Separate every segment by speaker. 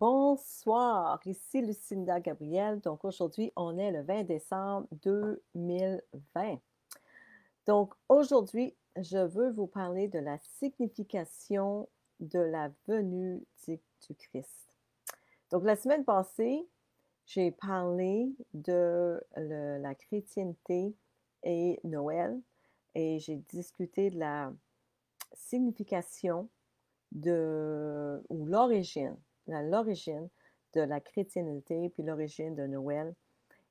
Speaker 1: Bonsoir, ici Lucinda Gabriel. Donc aujourd'hui, on est le 20 décembre 2020. Donc aujourd'hui, je veux vous parler de la signification de la venue du Christ. Donc la semaine passée, j'ai parlé de la chrétienté et Noël et j'ai discuté de la signification ou l'origine de la chrétienté, puis l'origine de Noël.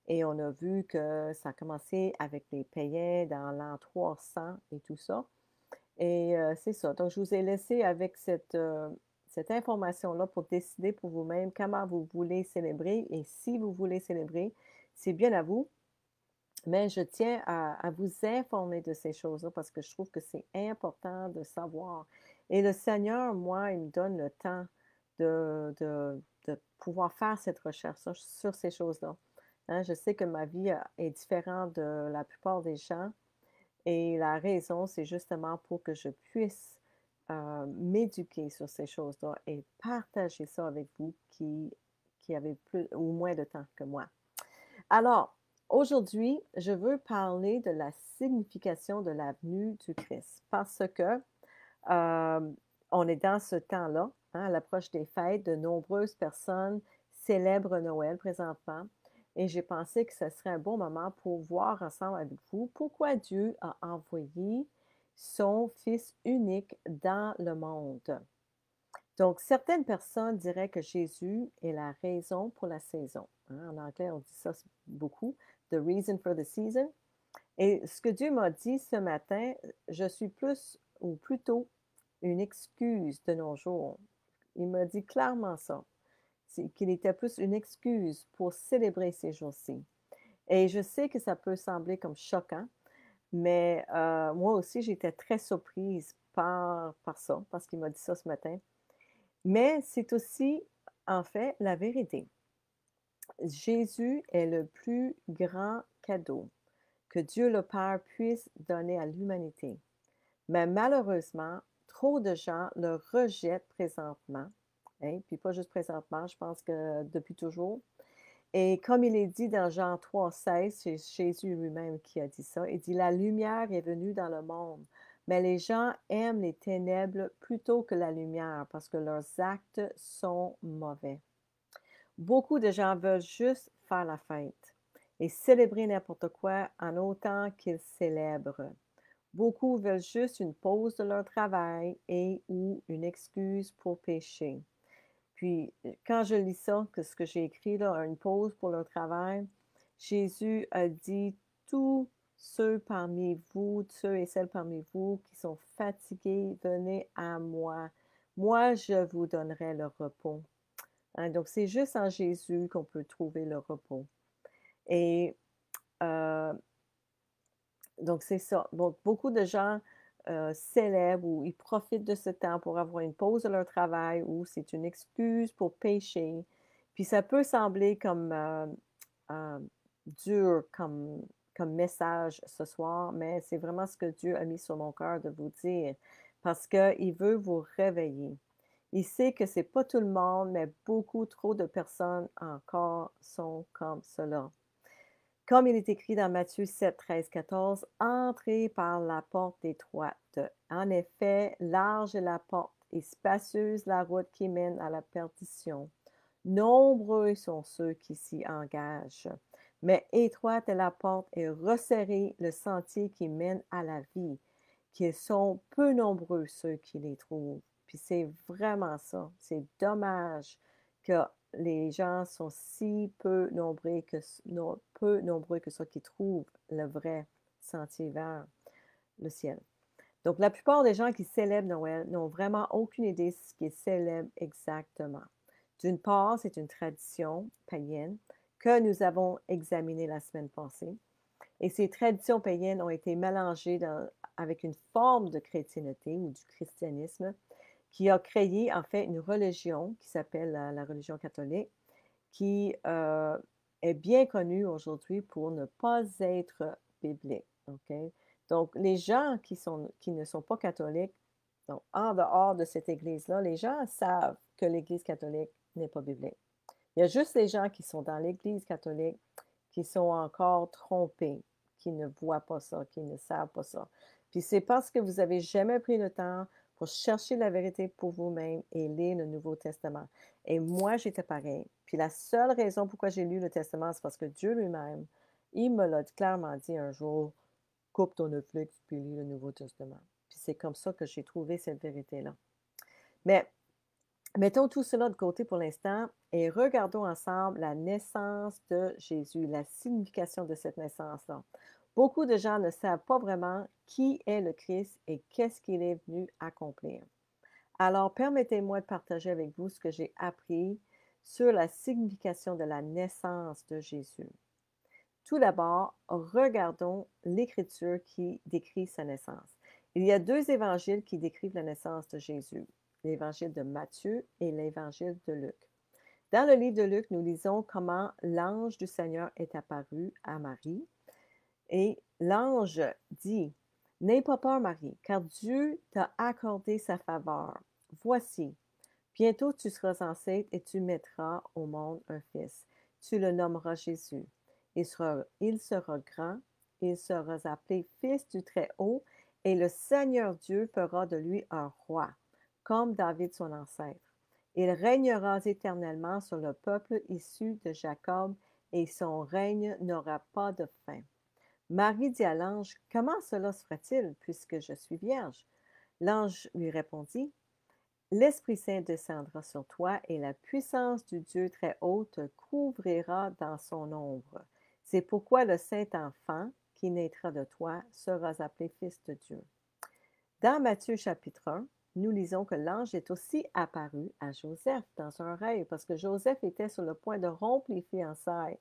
Speaker 1: Et on a vu que ça a commencé avec les païens dans l'an 300 et tout ça. Et c'est ça. Donc, je vous ai laissé avec cette information-là pour décider pour vous-même comment vous voulez célébrer. Et si vous voulez célébrer, c'est bien à vous. Mais je tiens à vous informer de ces choses-là parce que je trouve que c'est important de savoir. Et le Seigneur, moi, il me donne le temps de pouvoir faire cette recherche sur ces choses-là. Hein, je sais que ma vie est différente de la plupart des gens et la raison, c'est justement pour que je puisse m'éduquer sur ces choses-là et partager ça avec vous qui avez plus ou moins de temps que moi. Alors, aujourd'hui, je veux parler de la signification de la venue du Christ parce que euh, on est dans ce temps-là, hein, à l'approche des fêtes, de nombreuses personnes célèbrent Noël présentement et j'ai pensé que ce serait un bon moment pour voir ensemble avec vous pourquoi Dieu a envoyé son Fils unique dans le monde. Donc, certaines personnes diraient que Jésus est la raison pour la saison. Hein. En anglais, on dit ça beaucoup, the reason for the season. Et ce que Dieu m'a dit ce matin, je suis plus ou plutôt une excuse de nos jours. Il m'a dit clairement ça, qu'il était plus une excuse pour célébrer ces jours-ci. Et je sais que ça peut sembler comme choquant, mais moi aussi, j'étais très surprise par ça, parce qu'il m'a dit ça ce matin. Mais c'est aussi, en fait, la vérité. Jésus est le plus grand cadeau que Dieu le Père puisse donner à l'humanité. Mais malheureusement, trop de gens le rejettent présentement. Hein, puis pas juste présentement, je pense que depuis toujours. Et comme il est dit dans Jean 3,16, c'est Jésus lui-même qui a dit ça, il dit, la lumière est venue dans le monde, mais les gens aiment les ténèbres plutôt que la lumière parce que leurs actes sont mauvais. Beaucoup de gens veulent juste faire la fête et célébrer n'importe quoi en autant qu'ils célèbrent. Beaucoup veulent juste une pause de leur travail et ou une excuse pour pécher. Puis, quand je lis ça, que ce que j'ai écrit là, une pause pour leur travail, Jésus a dit, tous ceux parmi vous, ceux et celles parmi vous qui sont fatigués, venez à moi. Moi, je vous donnerai le repos. Hein, donc, c'est juste en Jésus qu'on peut trouver le repos. Et euh, donc, c'est ça. Donc, beaucoup de gens célèbrent ou ils profitent de ce temps pour avoir une pause de leur travail ou c'est une excuse pour pécher. Puis, ça peut sembler comme euh, dur comme message ce soir, mais c'est vraiment ce que Dieu a mis sur mon cœur de vous dire parce qu'il veut vous réveiller. Il sait que c'est pas tout le monde, mais beaucoup trop de personnes encore sont comme cela. Comme il est écrit dans Matthieu 7, 13, 14, entrez par la porte étroite. En effet, large est la porte et spacieuse la route qui mène à la perdition. Nombreux sont ceux qui s'y engagent. Mais étroite est la porte et resserré le sentier qui mène à la vie, qui sont peu nombreux ceux qui les trouvent. Puis c'est vraiment ça. C'est dommage que les gens sont si peu nombreux que ça qui trouvent le vrai sentier vers le ciel. Donc, la plupart des gens qui célèbrent Noël n'ont vraiment aucune idée de ce qu'ils célèbrent exactement. D'une part, c'est une tradition païenne que nous avons examinée la semaine passée. Et ces traditions païennes ont été mélangées avec une forme de chrétienté ou du christianisme qui a créé en fait une religion qui s'appelle la religion catholique, qui est bien connue aujourd'hui pour ne pas être biblique. Okay? Donc, les gens qui ne sont pas catholiques, donc en dehors de cette Église-là, les gens savent que l'Église catholique n'est pas biblique. Il y a juste les gens qui sont dans l'Église catholique qui sont encore trompés, qui ne voient pas ça, qui ne savent pas ça. Puis c'est parce que vous n'avez jamais pris le temps pour chercher la vérité pour vous-même et lire le Nouveau Testament. Et moi, j'étais pareil. Puis la seule raison pourquoi j'ai lu le Testament, c'est parce que Dieu lui-même, il me l'a clairement dit un jour, coupe ton Netflix puis lis le Nouveau Testament. Puis c'est comme ça que j'ai trouvé cette vérité-là. Mais mettons tout cela de côté pour l'instant et regardons ensemble la naissance de Jésus, la signification de cette naissance-là. Beaucoup de gens ne savent pas vraiment qui est le Christ et qu'est-ce qu'il est venu accomplir. Alors, permettez-moi de partager avec vous ce que j'ai appris sur la signification de la naissance de Jésus. Tout d'abord, regardons l'Écriture qui décrit sa naissance. Il y a deux évangiles qui décrivent la naissance de Jésus, l'évangile de Matthieu et l'évangile de Luc. Dans le livre de Luc, nous lisons comment l'ange du Seigneur est apparu à Marie. Et l'ange dit, « N'aie pas peur, Marie, car Dieu t'a accordé sa faveur. Voici, bientôt tu seras enceinte et tu mettras au monde un fils. Tu le nommeras Jésus. Il sera grand, il sera appelé Fils du Très-Haut, et le Seigneur Dieu fera de lui un roi, comme David son ancêtre. Il régnera éternellement sur le peuple issu de Jacob, et son règne n'aura pas de fin. » Marie dit à l'ange, « Comment cela se fera-t-il, puisque je suis vierge? » L'ange lui répondit, « L'Esprit Saint descendra sur toi et la puissance du Dieu très haut te couvrira dans son ombre. C'est pourquoi le Saint-Enfant qui naîtra de toi sera appelé Fils de Dieu. » Dans Matthieu chapitre 1, nous lisons que l'ange est aussi apparu à Joseph dans un rêve, parce que Joseph était sur le point de rompre les fiançailles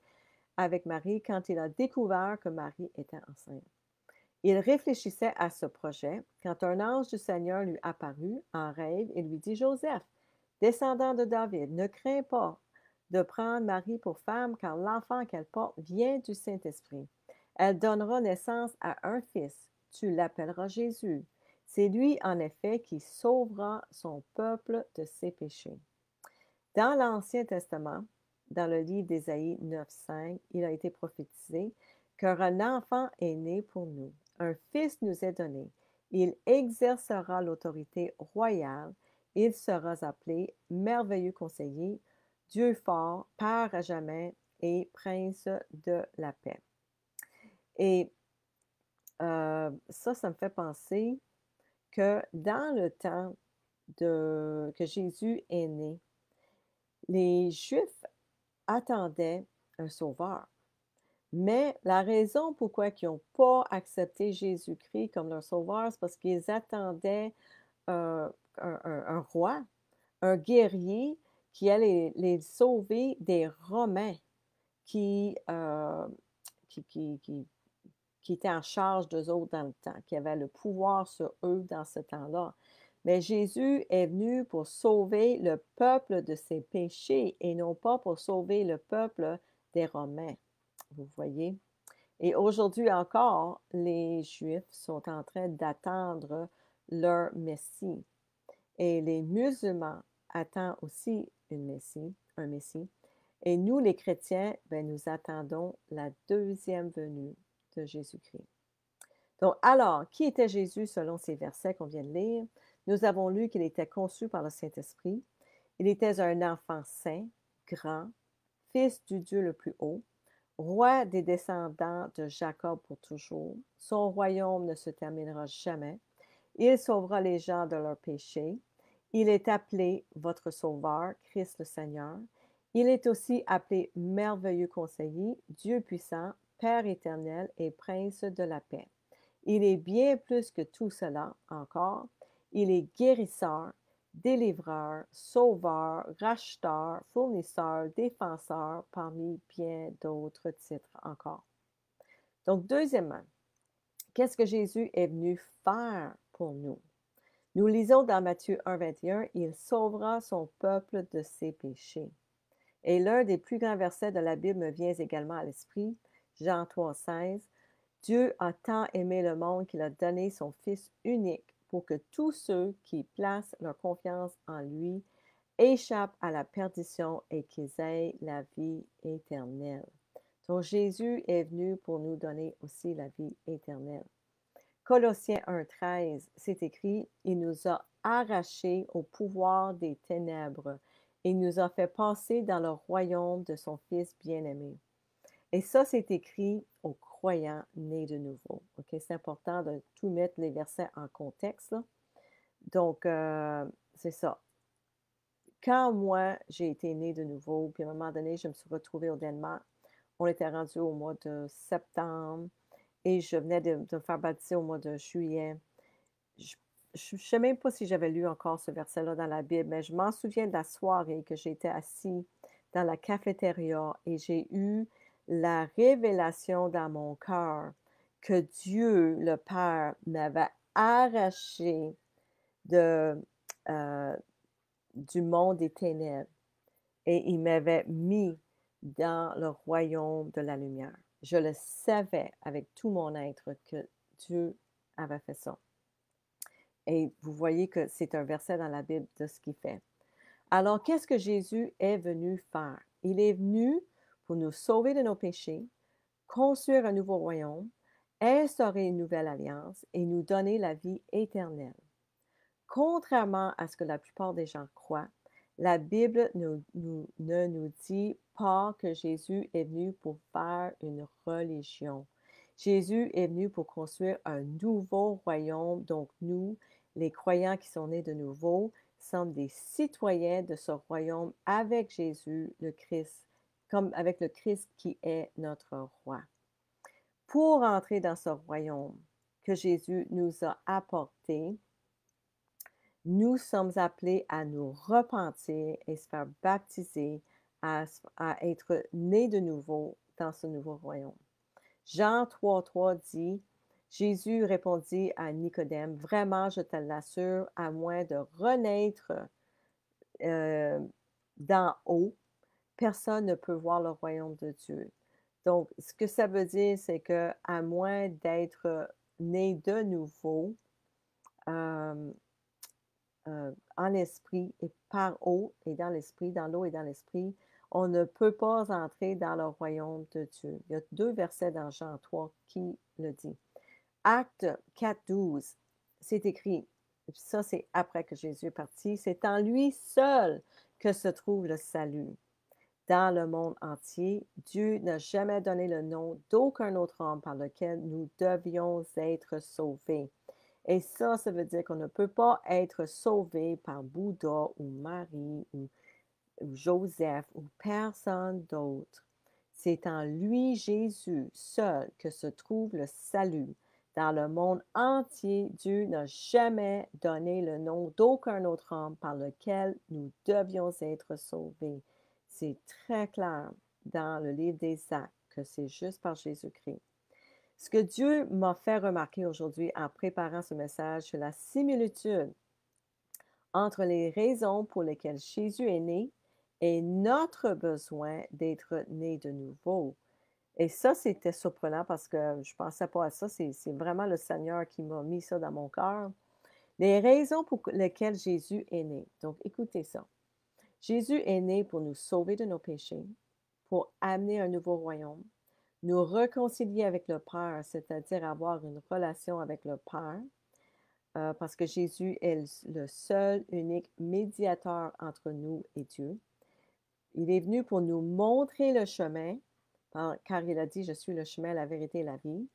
Speaker 1: avec Marie quand il a découvert que Marie était enceinte. Il réfléchissait à ce projet quand un ange du Seigneur lui apparut en rêve et lui dit, « Joseph, descendant de David, ne crains pas de prendre Marie pour femme, car l'enfant qu'elle porte vient du Saint-Esprit. Elle donnera naissance à un fils. Tu l'appelleras Jésus. C'est lui, en effet, qui sauvera son peuple de ses péchés. » Dans l'Ancien Testament, dans le livre d'Ésaïe 9,5, il a été prophétisé qu'un enfant est né pour nous. Un fils nous est donné. Il exercera l'autorité royale. Il sera appelé merveilleux conseiller, Dieu fort, Père à jamais et Prince de la paix. Et ça me fait penser que dans le temps que Jésus est né, les Juifs attendaient un sauveur. Mais la raison pourquoi ils n'ont pas accepté Jésus-Christ comme leur sauveur, c'est parce qu'ils attendaient un roi, un guerrier qui allait les sauver des Romains qui, qui étaient en charge d'eux autres dans le temps, qui avaient le pouvoir sur eux dans ce temps-là. Mais Jésus est venu pour sauver le peuple de ses péchés et non pas pour sauver le peuple des Romains. Vous voyez? Et aujourd'hui encore, les Juifs sont en train d'attendre leur Messie. Et les musulmans attendent aussi un Messie. Et nous, les chrétiens, nous attendons la deuxième venue de Jésus-Christ. Donc, alors, qui était Jésus selon ces versets qu'on vient de lire? Nous avons lu qu'il était conçu par le Saint-Esprit. Il était un enfant saint, grand, fils du Dieu le plus haut, roi des descendants de Jacob pour toujours. Son royaume ne se terminera jamais. Il sauvera les gens de leurs péchés. Il est appelé votre Sauveur, Christ le Seigneur. Il est aussi appelé merveilleux conseiller, Dieu puissant, Père éternel et Prince de la paix. Il est bien plus que tout cela encore. Il est guérisseur, délivreur, sauveur, racheteur, fournisseur, défenseur, parmi bien d'autres titres encore. Donc, deuxièmement, qu'est-ce que Jésus est venu faire pour nous? Nous lisons dans Matthieu 1, 21, « Il sauvera son peuple de ses péchés. » Et l'un des plus grands versets de la Bible me vient également à l'esprit, Jean 3, 16, « Dieu a tant aimé le monde qu'il a donné son Fils unique pour que tous ceux qui placent leur confiance en lui échappent à la perdition et qu'ils aient la vie éternelle. Donc Jésus est venu pour nous donner aussi la vie éternelle. Colossiens 1,13, c'est écrit, il nous a arrachés au pouvoir des ténèbres et nous a fait passer dans le royaume de son Fils bien-aimé. Et ça, c'est écrit aux croyants nés de nouveau. OK? C'est important de tout mettre les versets en contexte, là. Donc, c'est ça. Quand moi, j'ai été née de nouveau, puis à un moment donné, je me suis retrouvée au Danemark, on était rendu au mois de septembre et je venais de me faire baptiser au mois de juillet. Je ne sais même pas si j'avais lu encore ce verset-là dans la Bible, mais je m'en souviens de la soirée que j'étais assis dans la cafétéria et j'ai eu la révélation dans mon cœur que Dieu, le Père, m'avait arraché de, euh, du monde des ténèbres et il m'avait mis dans le royaume de la lumière. Je le savais avec tout mon être que Dieu avait fait ça. Et vous voyez que c'est un verset dans la Bible de ce qu'il fait. Alors, qu'est-ce que Jésus est venu faire? Il est venu pour nous sauver de nos péchés, construire un nouveau royaume, instaurer une nouvelle alliance et nous donner la vie éternelle. Contrairement à ce que la plupart des gens croient, la Bible ne nous dit pas que Jésus est venu pour faire une religion. Jésus est venu pour construire un nouveau royaume. Donc nous, les croyants qui sont nés de nouveau, sommes des citoyens de ce royaume avec Jésus, le Christ, comme avec le Christ qui est notre roi. Pour entrer dans ce royaume que Jésus nous a apporté, nous sommes appelés à nous repentir et se faire baptiser, à être nés de nouveau dans ce nouveau royaume. Jean 3,3 dit, Jésus répondit à Nicodème, vraiment, je te l'assure, à moins de renaître d'en haut, personne ne peut voir le royaume de Dieu. Donc, ce que ça veut dire, c'est que à moins d'être né de nouveau, euh, en esprit et par eau et dans l'esprit, dans l'eau et dans l'esprit, on ne peut pas entrer dans le royaume de Dieu. Il y a 2 versets dans Jean 3 qui le dit. Acte 4,12, c'est écrit, ça c'est après que Jésus est parti, c'est en lui seul que se trouve le salut. Dans le monde entier, Dieu n'a jamais donné le nom d'aucun autre homme par lequel nous devions être sauvés. Et ça veut dire qu'on ne peut pas être sauvé par Bouddha ou Marie ou Joseph ou personne d'autre. C'est en lui, Jésus, seul, que se trouve le salut. Dans le monde entier, Dieu n'a jamais donné le nom d'aucun autre homme par lequel nous devions être sauvés. C'est très clair dans le livre des Actes que c'est juste par Jésus-Christ. Ce que Dieu m'a fait remarquer aujourd'hui en préparant ce message, c'est la similitude entre les raisons pour lesquelles Jésus est né et notre besoin d'être né de nouveau. Et ça, c'était surprenant parce que je ne pensais pas à ça. C'est vraiment le Seigneur qui m'a mis ça dans mon cœur. Les raisons pour lesquelles Jésus est né. Donc, écoutez ça. Jésus est né pour nous sauver de nos péchés, pour amener un nouveau royaume, nous réconcilier avec le Père, c'est-à-dire avoir une relation avec le Père, parce que Jésus est le seul, unique médiateur entre nous et Dieu. Il est venu pour nous montrer le chemin, car il a dit, je suis le chemin, la vérité et la vie,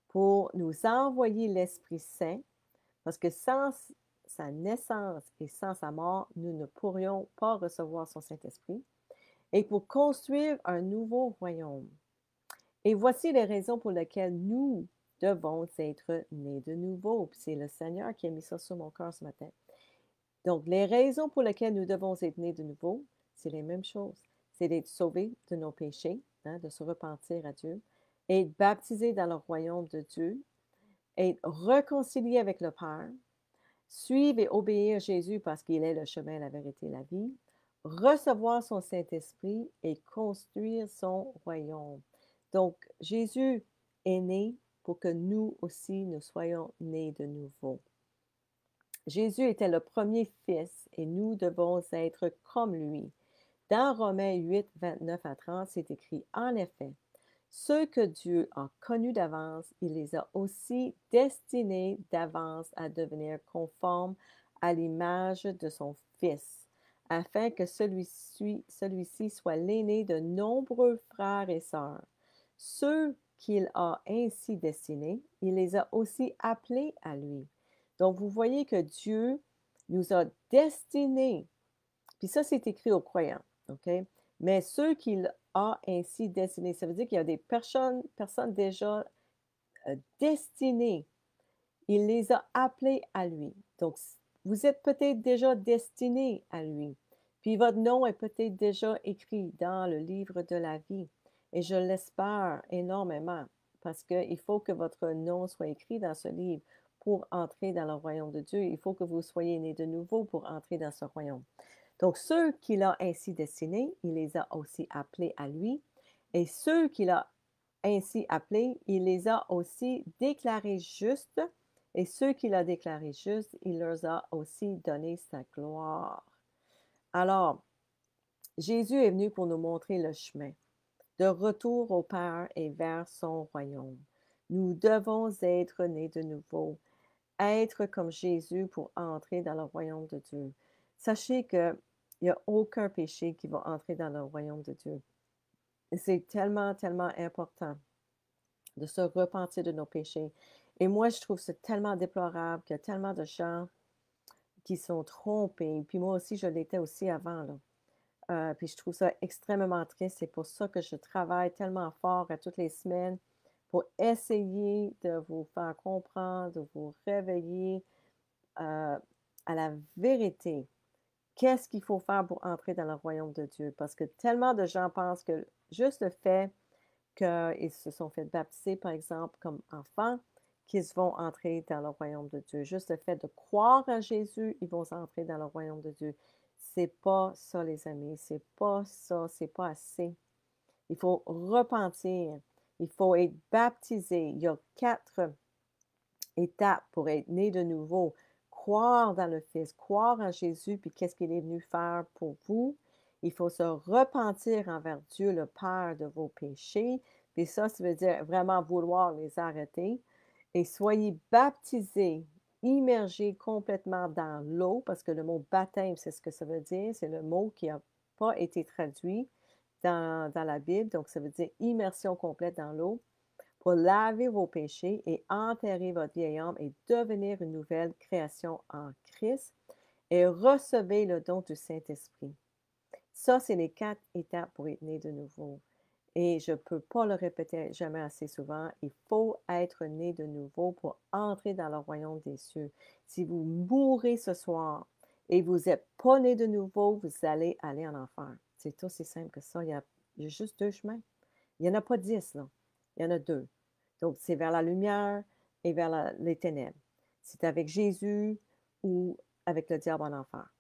Speaker 1: pour nous envoyer l'Esprit Saint, parce que sans sa naissance et sans sa mort, nous ne pourrions pas recevoir son Saint-Esprit, et pour construire un nouveau royaume. Et voici les raisons pour lesquelles nous devons être nés de nouveau. Puis c'est le Seigneur qui a mis ça sur mon cœur ce matin. Donc, les raisons pour lesquelles nous devons être nés de nouveau, c'est les mêmes choses. C'est d'être sauvés de nos péchés, de se repentir à Dieu, être baptisés dans le royaume de Dieu, être réconciliés avec le Père, suivre et obéir Jésus parce qu'il est le chemin, la vérité et la vie, recevoir son Saint-Esprit et construire son royaume. Donc, Jésus est né pour que nous aussi, nous soyons nés de nouveau. Jésus était le premier fils et nous devons être comme lui. Dans Romains 8, 29 à 30, c'est écrit: En effet, ceux que Dieu a connus d'avance, il les a aussi destinés d'avance à devenir conformes à l'image de son Fils, afin que celui-ci soit l'aîné de nombreux frères et sœurs. Ceux qu'il a ainsi destinés, il les a aussi appelés à lui. Donc, vous voyez que Dieu nous a destinés, puis ça, c'est écrit aux croyants, OK? Mais ceux qu'il a ainsi destinés, ça veut dire qu'il y a des personnes déjà destinées. Il les a appelés à lui. Donc, vous êtes peut-être déjà destinés à lui. Puis votre nom est peut-être déjà écrit dans le livre de la vie. Et je l'espère énormément parce qu'il faut que votre nom soit écrit dans ce livre pour entrer dans le royaume de Dieu. Il faut que vous soyez nés de nouveau pour entrer dans ce royaume. Donc, ceux qu'il a ainsi destinés, il les a aussi appelés à lui. Et ceux qu'il a ainsi appelés, il les a aussi déclarés justes. Et ceux qu'il a déclarés justes, il leur a aussi donné sa gloire. Alors, Jésus est venu pour nous montrer le chemin de retour au Père et vers son royaume. Nous devons être nés de nouveau, être comme Jésus pour entrer dans le royaume de Dieu. Sachez qu'il n'y a aucun péché qui va entrer dans le royaume de Dieu. C'est tellement, tellement important de se repentir de nos péchés. Et moi, je trouve ça tellement déplorable qu'il y a tellement de gens qui sont trompés. Puis moi aussi, je l'étais aussi avant, là. Puis je trouve ça extrêmement triste. C'est pour ça que je travaille tellement fort à toutes les semaines pour essayer de vous faire comprendre, de vous réveiller à la vérité. Qu'est-ce qu'il faut faire pour entrer dans le royaume de Dieu? Parce que tellement de gens pensent que juste le fait qu'ils se sont fait baptiser, par exemple, comme enfants, qu'ils vont entrer dans le royaume de Dieu. Juste le fait de croire en Jésus, ils vont entrer dans le royaume de Dieu. C'est pas ça, les amis. C'est pas ça. C'est pas assez. Il faut repentir. Il faut être baptisé. Il y a 4 étapes pour être né de nouveau. Croire dans le Fils, croire en Jésus, puis qu'est-ce qu'il est venu faire pour vous. Il faut se repentir envers Dieu, le Père, de vos péchés. Puis ça veut dire vraiment vouloir les arrêter. Et soyez baptisés, immergés complètement dans l'eau, parce que le mot baptême, c'est ce que ça veut dire. C'est le mot qui n'a pas été traduit dans la Bible. Donc, ça veut dire immersion complète dans l'eau pour laver vos péchés et enterrer votre vieil homme et devenir une nouvelle création en Christ et recevez le don du Saint-Esprit. Ça, c'est les 4 étapes pour être né de nouveau. Et je ne peux pas le répéter jamais assez souvent. Il faut être né de nouveau pour entrer dans le royaume des cieux. Si vous mourrez ce soir et vous n'êtes pas né de nouveau, vous allez aller en enfer. C'est aussi simple que ça. Il y a juste 2 chemins. Il n'y en a pas 10, là. Il y en a 2. Donc, c'est vers la lumière et vers les ténèbres. C'est avec Jésus ou avec le diable en enfer.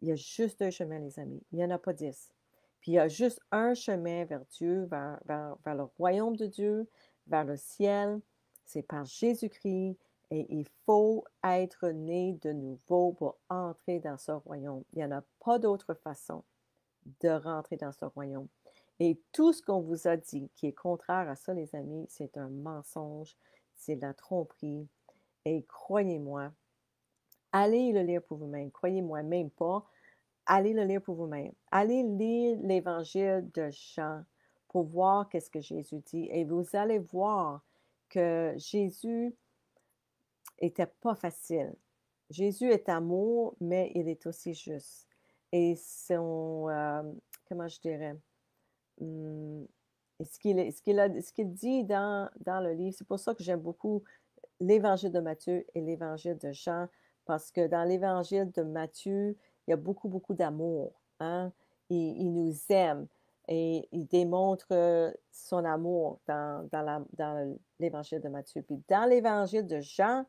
Speaker 1: Il y a juste 2 chemins, les amis. Il n'y en a pas 10. Puis il y a juste un chemin vers Dieu, vers le royaume de Dieu, vers le ciel. C'est par Jésus-Christ. Et il faut être né de nouveau pour entrer dans ce royaume. Il n'y en a pas d'autre façon de rentrer dans ce royaume. Et tout ce qu'on vous a dit qui est contraire à ça, les amis, c'est un mensonge, c'est de la tromperie. Et croyez-moi, allez le lire pour vous-même. Croyez-moi même pas. Allez le lire pour vous-même. Allez lire l'évangile de Jean pour voir qu'est-ce que Jésus dit. Et vous allez voir que Jésus n'était pas facile. Jésus est amour, mais il est aussi juste. Et comment je dirais, Mmh, et ce qu'il dit dans le livre, c'est pour ça que j'aime beaucoup l'Évangile de Matthieu et l'Évangile de Jean, parce que dans l'Évangile de Matthieu, il y a beaucoup, beaucoup d'amour, hein. Il nous aime et il démontre, son amour dans l'Évangile de Matthieu. Puis dans l'Évangile de Jean,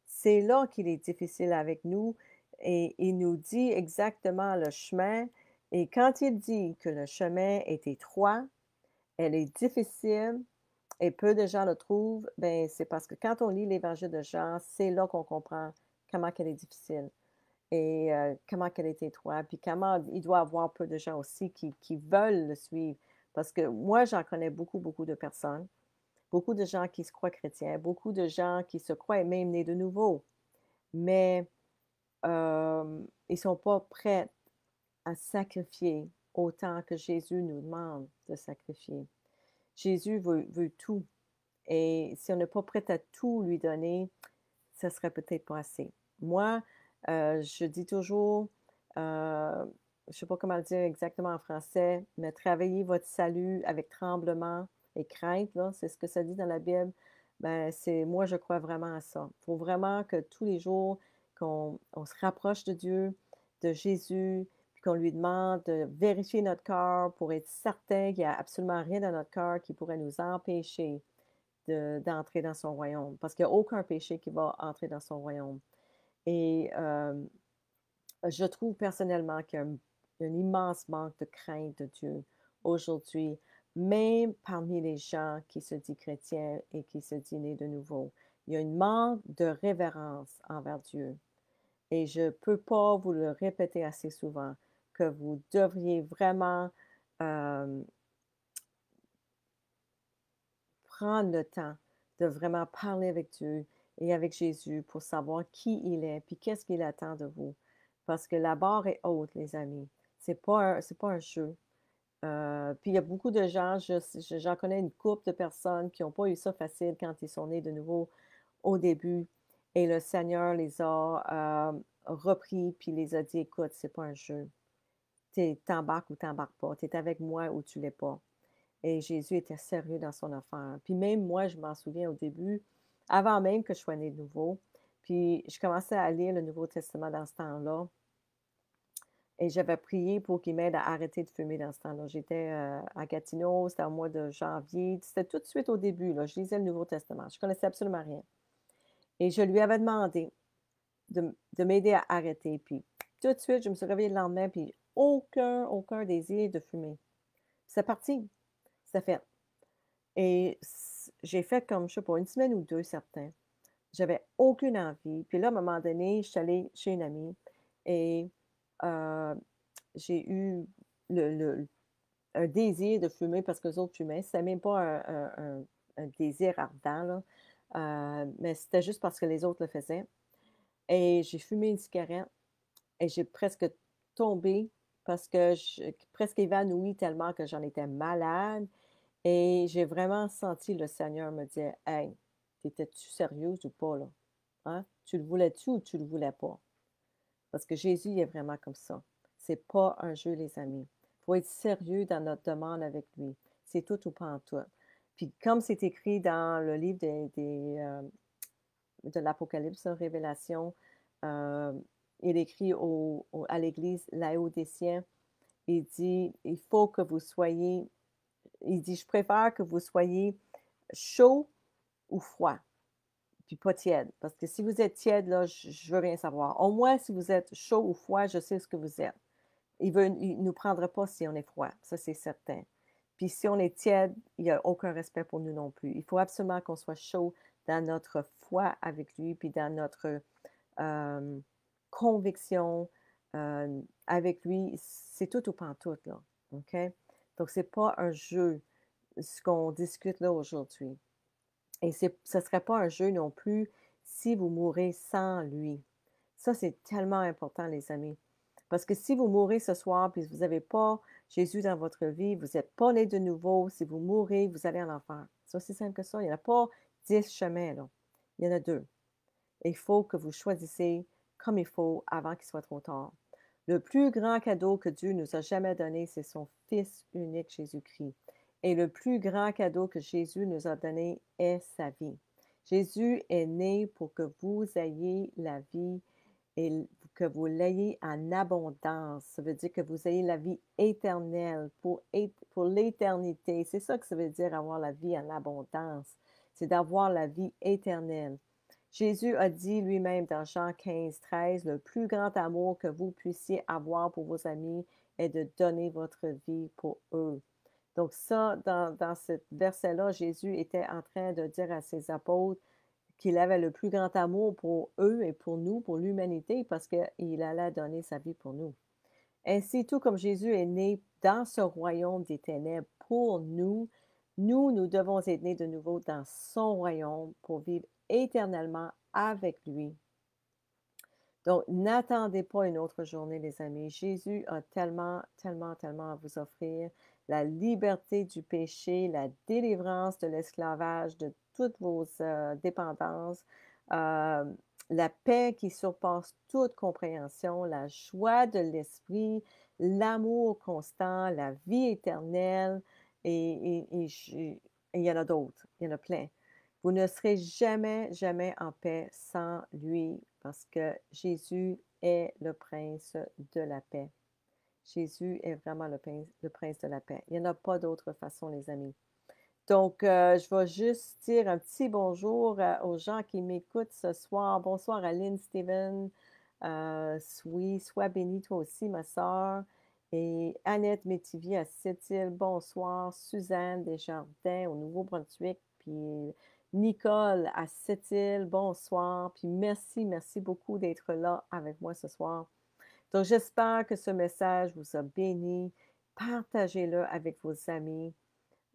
Speaker 1: c'est là qu'il est difficile avec nous et il nous dit exactement le chemin et quand il dit que le chemin est étroit, elle est difficile et peu de gens le trouvent, ben, c'est parce que quand on lit l'Évangile de Jean, c'est là qu'on comprend comment qu'elle est difficile et comment qu'elle est étroite, puis comment il doit y avoir peu de gens aussi qui veulent le suivre. Parce que moi, j'en connais beaucoup, beaucoup de personnes, beaucoup de gens qui se croient chrétiens, beaucoup de gens qui se croient même nés de nouveau, mais ils ne sont pas prêts à sacrifier autant que Jésus nous demande de sacrifier. Jésus veut tout. Et si on n'est pas prêt à tout lui donner, ça serait peut-être pas assez. Moi, je dis toujours, je ne sais pas comment le dire exactement en français, mais travaillez votre salut avec tremblement et crainte, là, c'est ce que ça dit dans la Bible. Ben, moi, je crois vraiment à ça. Il faut vraiment que tous les jours, qu'on se rapproche de Dieu, de Jésus, puis qu'on lui demande de vérifier notre cœur pour être certain qu'il n'y a absolument rien dans notre cœur qui pourrait nous empêcher d'entrer dans son royaume, parce qu'il n'y a aucun péché qui va entrer dans son royaume. Et je trouve personnellement qu'il y a un immense manque de crainte de Dieu aujourd'hui, même parmi les gens qui se disent chrétiens et qui se disent nés de nouveau. Il y a un manque de révérence envers Dieu. Et je ne peux pas vous le répéter assez souvent, que vous devriez vraiment euh, prendre le temps de vraiment parler avec Dieu et avec Jésus pour savoir qui il est, puis qu'est-ce qu'il attend de vous. Parce que la barre est haute, les amis. C'est pas un jeu. Puis il y a beaucoup de gens, j'en connais une couple de personnes qui n'ont pas eu ça facile quand ils sont nés de nouveau au début. Et le Seigneur les a repris, puis les a dit, écoute, c'est pas un jeu. T'embarques ou t'embarques pas. Tu es avec moi ou tu l'es pas. Et Jésus était sérieux dans son affaire. Puis même moi, je m'en souviens au début, avant même que je sois née de nouveau, puis je commençais à lire le Nouveau Testament dans ce temps-là. Et j'avais prié pour qu'il m'aide à arrêter de fumer dans ce temps-là. J'étais à Gatineau, c'était au mois de janvier. C'était tout de suite au début, là, je lisais le Nouveau Testament. Je connaissais absolument rien. Et je lui avais demandé de m'aider à arrêter. Puis tout de suite, je me suis réveillée le lendemain, puis aucun désir de fumer. C'est parti. C'est fait. Et j'ai fait comme, je sais pas, une semaine ou deux, certains. J'avais aucune envie. Puis là, à un moment donné, je suis allée chez une amie et euh, j'ai eu un désir de fumer parce que les autres fumaient. C'était même pas un désir ardent, là. Mais c'était juste parce que les autres le faisaient. Et j'ai fumé une cigarette et j'ai presque tombé parce que presque évanouie tellement que j'en étais malade. Et j'ai vraiment senti le Seigneur me dire: «Hey, t'étais-tu sérieuse ou pas là? Hein? Tu le voulais-tu ou tu le voulais pas?» Parce que Jésus, il est vraiment comme ça. C'est pas un jeu, les amis. Il faut être sérieux dans notre demande avec lui. C'est tout ou pas en tout. Puis comme c'est écrit dans le livre de l'Apocalypse, Révélation, euh, il écrit à l'Église laodicien, il dit, il faut que vous soyez, il dit, je préfère que vous soyez chaud ou froid, puis pas tiède. Parce que si vous êtes tiède, là, je veux rien savoir. Au moins, si vous êtes chaud ou froid, je sais ce que vous êtes. Il ne nous prendra pas si on est froid, ça c'est certain. Puis si on est tiède, il n'y a aucun respect pour nous non plus. Il faut absolument qu'on soit chaud dans notre foi avec lui, puis dans notre euh, conviction avec lui. C'est tout ou pantoute, là. OK? Donc, c'est pas un jeu, ce qu'on discute là aujourd'hui. Et ce ne serait pas un jeu non plus si vous mourrez sans lui. Ça, c'est tellement important, les amis. Parce que si vous mourrez ce soir, puis vous n'avez pas Jésus dans votre vie, vous n'êtes pas né de nouveau, si vous mourrez, vous allez en enfer. C'est aussi simple que ça. Il n'y en a pas 10 chemins, là. Il y en a deux. Et il faut que vous choisissez comme il faut avant qu'il soit trop tard. Le plus grand cadeau que Dieu nous a jamais donné, c'est son Fils unique Jésus-Christ. Et le plus grand cadeau que Jésus nous a donné est sa vie. Jésus est né pour que vous ayez la vie et que vous l'ayez en abondance. Ça veut dire que vous ayez la vie éternelle pour l'éternité. C'est ça que ça veut dire avoir la vie en abondance. C'est d'avoir la vie éternelle. Jésus a dit lui-même dans Jean 15, 13, le plus grand amour que vous puissiez avoir pour vos amis est de donner votre vie pour eux. Donc ça, dans ce verset-là, Jésus était en train de dire à ses apôtres qu'il avait le plus grand amour pour eux et pour nous, pour l'humanité, parce qu'il allait donner sa vie pour nous. Ainsi, tout comme Jésus est né dans ce royaume des ténèbres pour nous, nous devons être nés de nouveau dans son royaume pour vivre éternellement avec lui. Donc, n'attendez pas une autre journée, les amis. Jésus a tellement, tellement, tellement à vous offrir. La liberté du péché, la délivrance de l'esclavage, de toutes vos dépendances, euh, la paix qui surpasse toute compréhension, la joie de l'esprit, l'amour constant, la vie éternelle, et il y en a d'autres, il y en a plein. Vous ne serez jamais, jamais en paix sans lui parce que Jésus est le prince de la paix. Jésus est vraiment le prince de la paix. Il n'y en a pas d'autre façon, les amis. Donc, je vais juste dire un petit bonjour aux gens qui m'écoutent ce soir. Bonsoir à Lynn Steven. Oui, sois bénie toi aussi, ma soeur. Et Annette Métivier à Sept-Îles, bonsoir. Suzanne Desjardins au Nouveau-Brunswick. Puis Nicole à Sept-Îles, bonsoir. Puis merci, merci beaucoup d'être là avec moi ce soir. Donc, j'espère que ce message vous a béni. Partagez-le avec vos amis.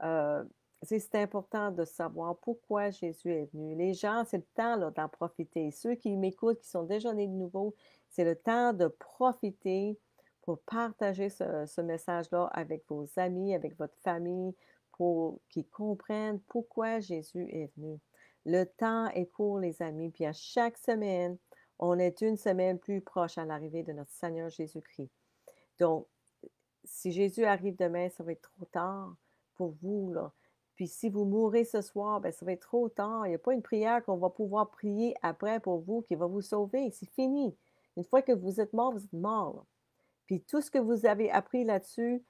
Speaker 1: Euh, c'est important de savoir pourquoi Jésus est venu. Les gens, c'est le temps d'en profiter. Ceux qui m'écoutent, qui sont déjà nés de nouveau, c'est le temps de profiter pour partager ce message-là avec vos amis, avec votre famille, pour qu'ils comprennent pourquoi Jésus est venu. Le temps est court, les amis, puis à chaque semaine, on est une semaine plus proche à l'arrivée de notre Seigneur Jésus-Christ. Donc, si Jésus arrive demain, ça va être trop tard pour vous, là. Puis si vous mourrez ce soir, ben, ça va être trop tard. Il n'y a pas une prière qu'on va pouvoir prier après pour vous qui va vous sauver. C'est fini. Une fois que vous êtes mort, vous êtes mort, là. Puis tout ce que vous avez appris là-dessus,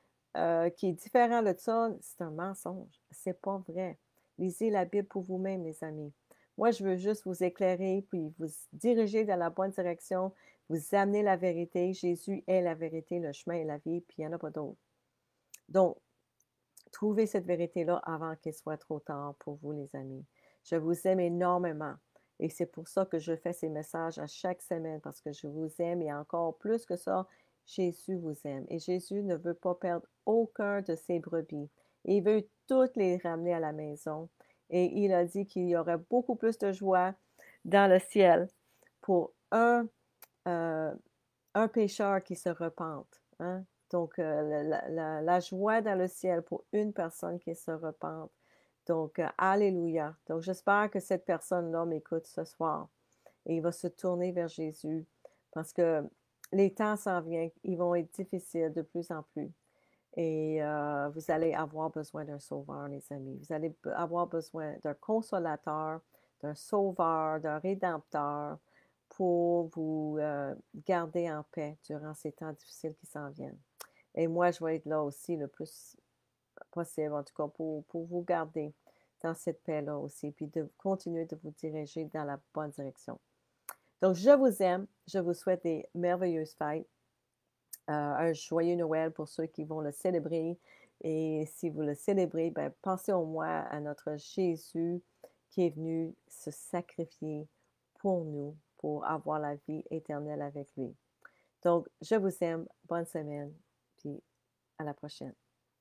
Speaker 1: qui est différent de ça, c'est un mensonge. C'est pas vrai. Lisez la Bible pour vous-même, les amis. Moi, je veux juste vous éclairer, puis vous diriger dans la bonne direction, vous amener la vérité. Jésus est la vérité, le chemin et la vie, puis il n'y en a pas d'autre. Donc, trouvez cette vérité-là avant qu'il soit trop tard pour vous, les amis. Je vous aime énormément. Et c'est pour ça que je fais ces messages à chaque semaine, parce que je vous aime et encore plus que ça, Jésus vous aime. Et Jésus ne veut pas perdre aucun de ses brebis. Il veut toutes les ramener à la maison. Et il a dit qu'il y aurait beaucoup plus de joie dans le ciel pour euh, un pécheur qui se repente. Hein? Donc, la joie dans le ciel pour une personne qui se repente. Donc, alléluia. Donc, j'espère que cette personne-là m'écoute ce soir et il va se tourner vers Jésus parce que les temps s'en viennent. Ils vont être difficiles de plus en plus. Et vous allez avoir besoin d'un sauveur, les amis. Vous allez avoir besoin d'un consolateur, d'un sauveur, d'un rédempteur pour vous garder en paix durant ces temps difficiles qui s'en viennent. Et moi, je vais être là aussi le plus possible, en tout cas, pour vous garder dans cette paix-là aussi, puis de continuer de vous diriger dans la bonne direction. Donc, je vous aime. Je vous souhaite des merveilleuses fêtes. Un joyeux Noël pour ceux qui vont le célébrer. Et si vous le célébrez, ben, pensez au moins à notre Jésus qui est venu se sacrifier pour nous, pour avoir la vie éternelle avec lui. Donc, je vous aime. Bonne semaine. Puis à la prochaine.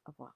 Speaker 1: Au revoir.